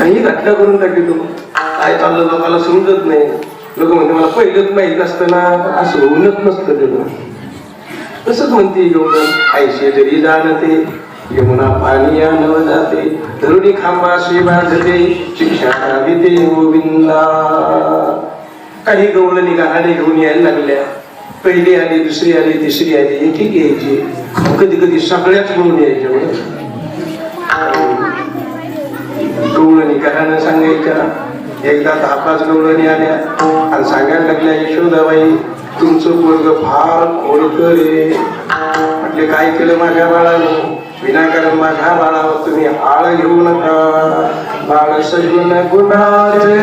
काही घटना करून टाकली तू काय चाललं लोकांना समजत नाही. लोक म्हणते मला पहिलंच माहीत असतं ना असं होऊनच नसतं त्याला. तसंच म्हणते गवळण ऐशे जरी जाणते यमुना पाणी आणव जाते धरुणी खांबा शिवा जते शिक्षा विते गोविंदा. काही गवळणी गाणे घेऊन यायला लागल्या. पहिली आली दुसरी आली तिसरी आली एक एक यायची. कधी कधी सगळ्याच घेऊन यायच्या. गवळणी गाणं सांगायच्या. एकदा 10-5 गवळणी आल्या आणि सांगायला लागल्या यशोदाबाई तुमचं पोरग फार खोडकर आहे. म्हटले काय केलं माझ्या बाळानं. विनाकारण माझ्या बाळावर तुम्ही आळ घेऊ नका. बाळ सगुण गुणाचे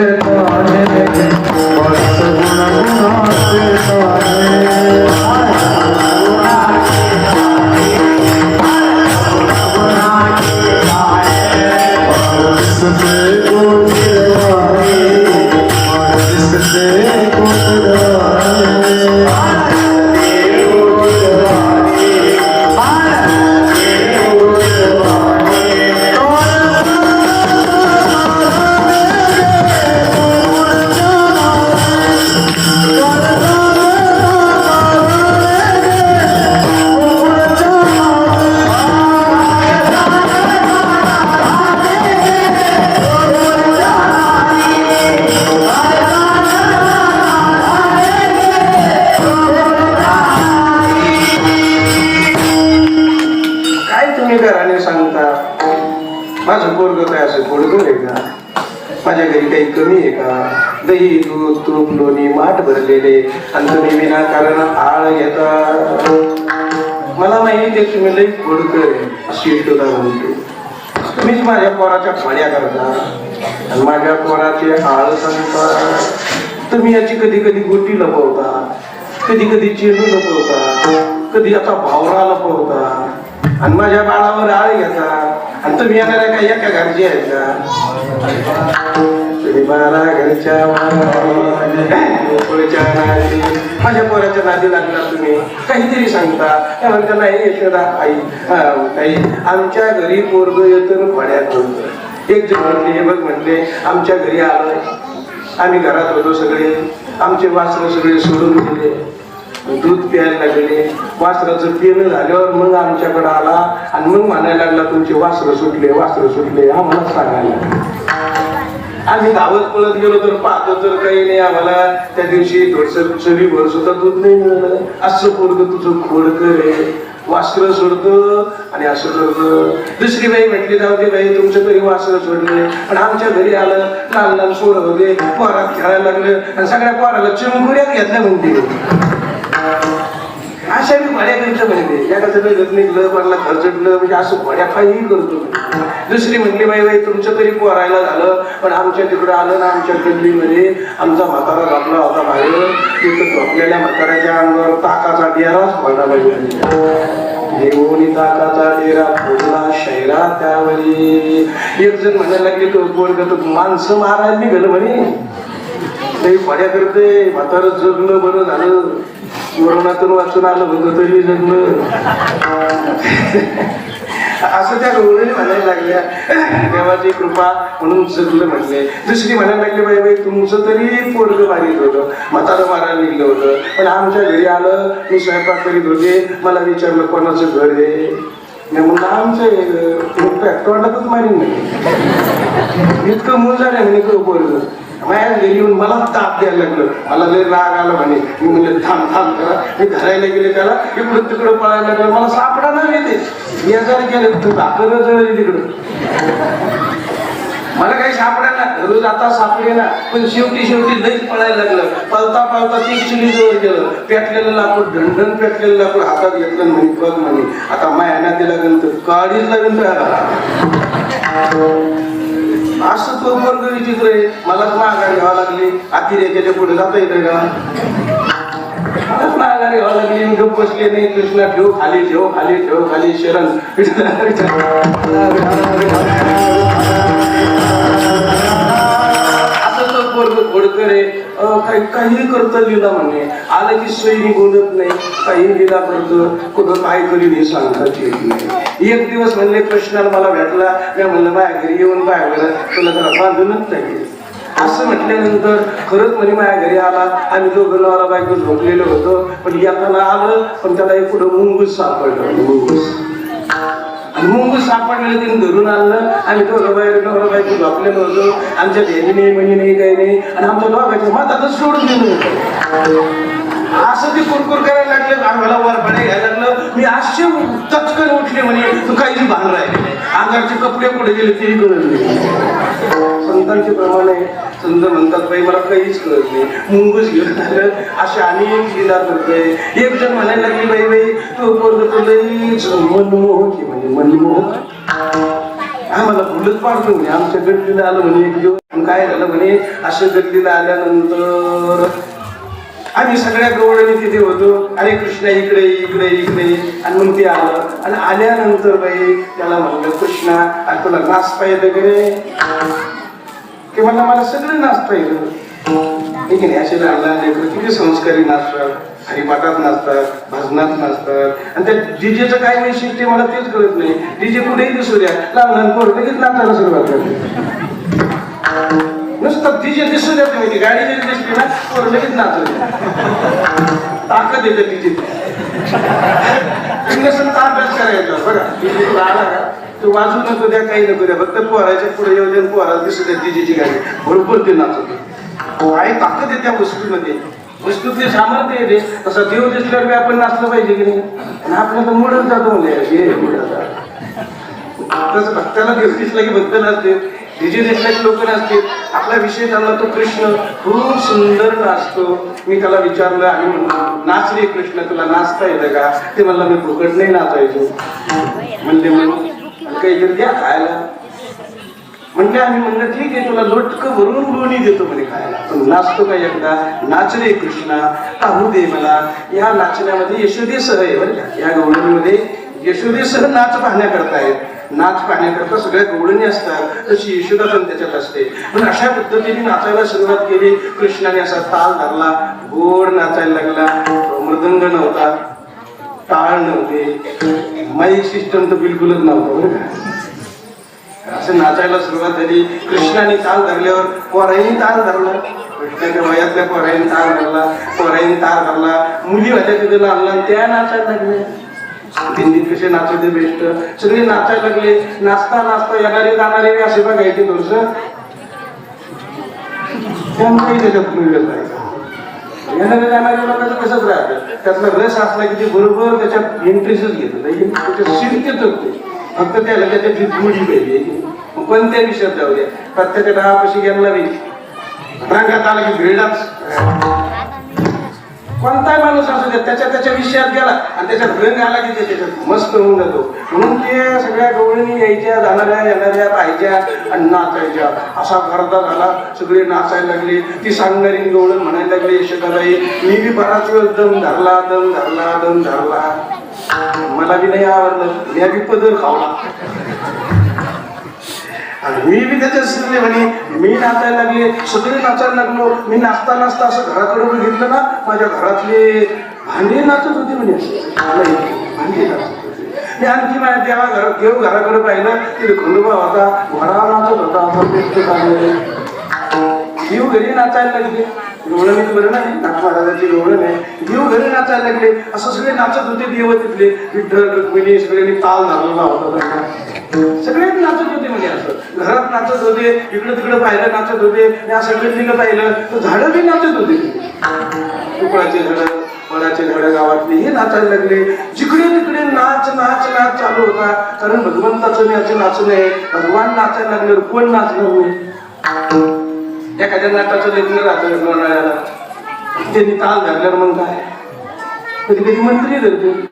माझं पोरग काय असं खोडकर आहे का. माझ्या घरी काही कमी आहे का. दही दूध तूप लोणी माठ भरलेले आणि तुम्ही विनाकारण आळ घेता. मला माहिती आहे तुम्ही लई खोडकर आहे अशी यशोदा म्हणते. तुम्हीच माझ्या पोराच्या फळ्या करता आणि माझ्या पोराचे आळ सांगता. तुम्ही याची कधी कधी गोटी लपवता कधी कधी चेंडू लपवता कधी आता भावरा लपवता आणि माझ्या बाळावर आळ घेता. आणि तुम्ही येणाऱ्या काय एका घरची आहेत का. तुम्ही 12 घरच्या माझ्या पोराच्या नादी लागला. तुम्ही काहीतरी सांगता त्या म्हणता नाही यशोदा आई काही आमच्या घरी पोरग येतं फड्यात होतं. एक जण म्हणले हे बघ म्हणले आमच्या घरी आलं आम्ही घरात होतो सगळे आमचे वासरं सगळे सोडून गेले. दूध प्यायला लागले. वासराचं पिणं झाल्यावर मग आमच्याकडे आला आणि मग म्हणायला लागला तुमचे वासरं सुटले आम्हाला सांगायला. आम्ही धावत पळत गेलो तर पाहतो तर काही नाही. आम्हाला त्या दिवशी थोडस चवीभर सुद्धा दूध नाही मिळालं. असं पोरग तुझं खोडकर आहे. वासरं सोडतं आणि असं करतं. दुसरी बाई म्हटली जाऊ दे बाई तुमचं तरी वासरं सोडले पण आमच्या घरी आलं लहान लहान पोरं होते पोरात खेळायला लागलं आणि सगळ्या पोराला चिमुकड्यात घेतल्या म्हणते. अशा मी भाड्या करतो म्हणते. एकाचं लगत निघलं कोणाला खर्चटलं म्हणजे असं भाड्या काही करतो. दुसरी म्हणली बाई बाई तुमचं तरी पोरायला झालं पण आमच्या तिकडं आलं ना आमच्या गल्लीमध्ये आमचा म्हातारा घातला होता बाहेर. तिथं झोपलेल्या म्हाताऱ्याच्या अंगावर ताकाचा डेराच पडला पाहिजे. देवोनी ताकाचा डेरा फोडला शहरा त्यावेळी. एक जण म्हणायला लागले तो पोरग तो माणसं मारायला निघालं म्हणे. काही भाड्या करते. म्हातारं जगलं बरं झालं. कोरोनातून वाचून आलं होतं तरी जगलं. असं त्या गवळणी म्हणायला लागल्या देवाची कृपा म्हणून जगलं म्हणले. दुसरी म्हणायला लागली बाई बाई तुमचं तरी पोरग मारित होतं म्हातारं मारायला निघलं होतं पण आमच्या घरी आलं मी स्वयंपाक करीत होते मला विचारलं कोणाचं घर आहे. मी म्हणलं आमचं तोंडातच मारीन नाही. इतकं मूळ झालं म्हणे पोरग. माझ्या घरी येऊन मला ताप द्यायला लागलं. मला लय राग आला म्हणे. मी म्हणलं थांब करा. मी धरायला गेले त्याला इकडं तिकडं पळायला लागलं. मला सापडा ना येते. मी आजार केलं तू भाकर जळली तिकडं. मला काही सापडायला रोज आता सापडे ना पण शेवटी लईच पळायला लागलं. पळता ती चुलीजवळ गेलं. पेटलेलं लाकूड ढणढण पेटलेलं लाकूड हातात घेतलं म्हणे बघ म्हणे आता मायाना दिला लागेल तर काळीच लागेल असं तो वर्ग विचित्र आहे. मलाच माघार घ्यावा लागली. अतिरेक्याच्या पुढे जाता येते का. मलाच माघार घ्यावा लागली. मी गप्प बसले नाही. कृष्णा ठेव खाली शरण असं तो वर्ग खोडकर आहे. काही करतं लीला म्हणे, आलं की सोयी बोलत नाही, काही लीला करतं, कुठं काय करीन हे सांगतात येत नाही. एक दिवस म्हणले कृष्णाला मला भेटला, मी म्हणलं माझ्या घरी येऊन पाहिलं तुला जरा बांधूनच नाही. असं म्हटल्यानंतर खरंच म्हणे माझ्या घरी आला, आम्ही दोघं नवरा बायको झोपलेलो होतो, पण येताना आलं, पण त्याला एक पुढं मुंगूस सापडलं. आणि मुंगूस सापडलेलं त्यांनी धरून आणलं. आम्ही दोघं बाहेर नवरा बायको झोपलेलो होतो, आमच्या ध्यानी नाही म्हणी नाही काही नाही, आणि आमच्या दोघांच्या मतातच सोडून दिलं होतं. असं ते कुरकुर करायला लागलं, आम्हाला वरपणे घ्यायला लागलं. मी असे चटकन उठले म्हणे, तू काही भान राहिले नाही, अंगाचे कपडे पुढे गेले तेही कळत नाही. संतांचे प्रमाण आहे. संत म्हणतात बाई मला काहीच कळत नाही, मुंगूस घेऊन आलं, अशा अनेक लीला करतोय. एक जण म्हणायला लागली बाई बाई तो पोरग लईच मनमोहक आहे, म्हणजे मनमोहक आम्हाला भुलत पाडतो म्हणे. आमच्या गल्लीला आलं म्हणे एक दिवस, काय झालं म्हणे, असं गल्लीला आल्यानंतर आम्ही सगळ्या गवळणी तिथे होतो, अरे कृष्णा इकडे इकडे इकडे, आणि मग ते आलं. आणि आल्यानंतर बाई त्याला म्हणलं कृष्णा अरे तुला नाचता येतं वगैरे, की म्हणलं मला सगळं नाचता येतं. ठीक आहे, असे लहान लेकर किती संस्कारी नाचतात, हरिपाठात नाचतात, भजनात नाचतात. आणि त्या डीजेचं काय वैशिष्ट्य मला तेच कळत नाही. डीजे कुठेही दिसू द्या, लहान लहान पोरं लगेच नाचायला सुरुवात करते. नुसतं डीजे दिसू द्या, तुम्ही गाडी जरी दिसली ना पोरं लगेच नाचू द्या, ताकद येते डीजे. इंग्लिशांचा अभ्यास करायचा बघा, डीजे तुला आला का तो वाजू नको द्या, काही नको द्या, फक्त पोराच्या पुढे येऊ द्या, पोराला दिसू द्या डीजेची गाडी, बरोबर ते नाचवते. काय ताकद आहे त्या वस्तूमध्ये, वस्तूतले सामर्थ्य येते. तसा देव दिसल्यावर बी आपण नाचलं पाहिजे की नाही. आणि आपल्याला मुडत जातो म्हणजे हे मुडत तसं भक्ताला देव दिसला की भक्त नसते, डीजे दिसला की लोक नसते. आपला विषय झाला तो कृष्ण खूप सुंदर नाचतो. मी त्याला विचारलं आणि म्हणलं नाच रे कृष्ण, तुला नाचता येतं का? ते म्हणलं मी फुकट नाही नाचायचो. म्हणले म्हणून काहीतरी द्या खायला. म्हणजे आम्ही म्हणलं ठीक आहे, तुला लोटकं भरून लोणी देतो म्हणे खायला, पण नाचतो का एकदा? नाच रे कृष्णा, पाहू दे मला. या नाचण्यामध्ये यशोदेसह आहे बरं का, या गवळणीमध्ये यशोदेसह नाच पाहण्याकरता आहे. नाच पाहण्याकरता सगळ्या गवळणी असतात, तशी यशोदा पण त्याच्यात असते. पण अशा पद्धतीने नाचायला सुरुवात केली. कृष्णाने असा ताल धरला, गोड नाचायला लागला. मृदंग नव्हता, टाळ नव्हते, माईक सिस्टम तर बिलकुलच नव्हतं बरं का. असं नाचायला सुरुवात झाली. कृष्णाने ताल धरल्यावर पोराईने ताल धरला, कृष्णाच्या वयातल्या पोराईने ताल धरला, पोराईने ताल धरला. मुली होत्या तिथे लहान त्या नाचायला लागल्या. दिंडीत कसे नाचवते बेस्ट, सगळे नाचायला लागले. नाचता नाचता येणारे जाणारे असे बघायचे थोडस, त्यामुळे त्याच्यात येणारे जाणारे लोकांचं कसंच राहतं, त्यातला रस असला की ते बरोबर त्याच्यात इंटरेस्टच घेतं, त्याच्यात शिरतेच होते. फक्त त्याला त्याच्यातली जोडी पाहिजे. कोणत्या विषयात जाऊ द्या, प्रत्येक डावापाशी गेला रंगात आला की भेडाच. कोणताही माणूस असू द्या, त्याच्या विषयात गेला आणि त्याच्यात रंग आला की त्याच्यात मस्त होऊन जातो. म्हणून ते सगळ्या गवळणी यायच्या, जाणाऱ्या येणाऱ्या पाहायच्या आणि नाचायच्या. असा गर्दा झाला, सगळे नाचायला लागले. ती सांगणारी गवळण म्हणायला लागली यशोदाबाई, मी बी बराच वेळ दम धरला दम धरला दम धरला, मला बी नाही आवडलं, मी बी पदर खावला. मी बी त्याच्यात शिरले म्हणे, मी नाचायला लागले, सगळे नाचायला लागलो. मी नाचता नाचता असं घराकडे बघितलं ना, माझ्या घरातले भांडे नाचत होते म्हणे, भांडे नाचत होते. मी आणखी माझ्या देव घराकडे पाहिलं, तिथे खंडोबा होता, घोडा नाचत होता. देव घरी नाचायला लागले, गवळण बरं नाही, नाथ महाराजांची गवळण आहे. देव घरी नाचायला लागले, असं सगळे नाचत होते देव तिथले. विठ्ठल रुक्मिणी सगळ्यांनी ताल धरला होता, सगळे नाचत होते म्हणजे असं घरात नाचत होते, इकडे तिकडे पाहिलं नाचत होते. या सगळं तिला पाहिलं तर झाडं बी नाचत होते, पिपळाचे झाडं, वडाचे झाडं गावातले हे नाचायला लागले. जिकडे तिकडे नाच नाच नाच चालू होता. कारण भगवंताचं नाचणं आहे, भगवान नाचायला लागले, कोण नाचणार नाही. एखाद्या नाटाचं लग्न राहतं लोणाळ्याला, त्यांनी ताल धरल्यावर मग काय, कधी कधी मंत्री धरते.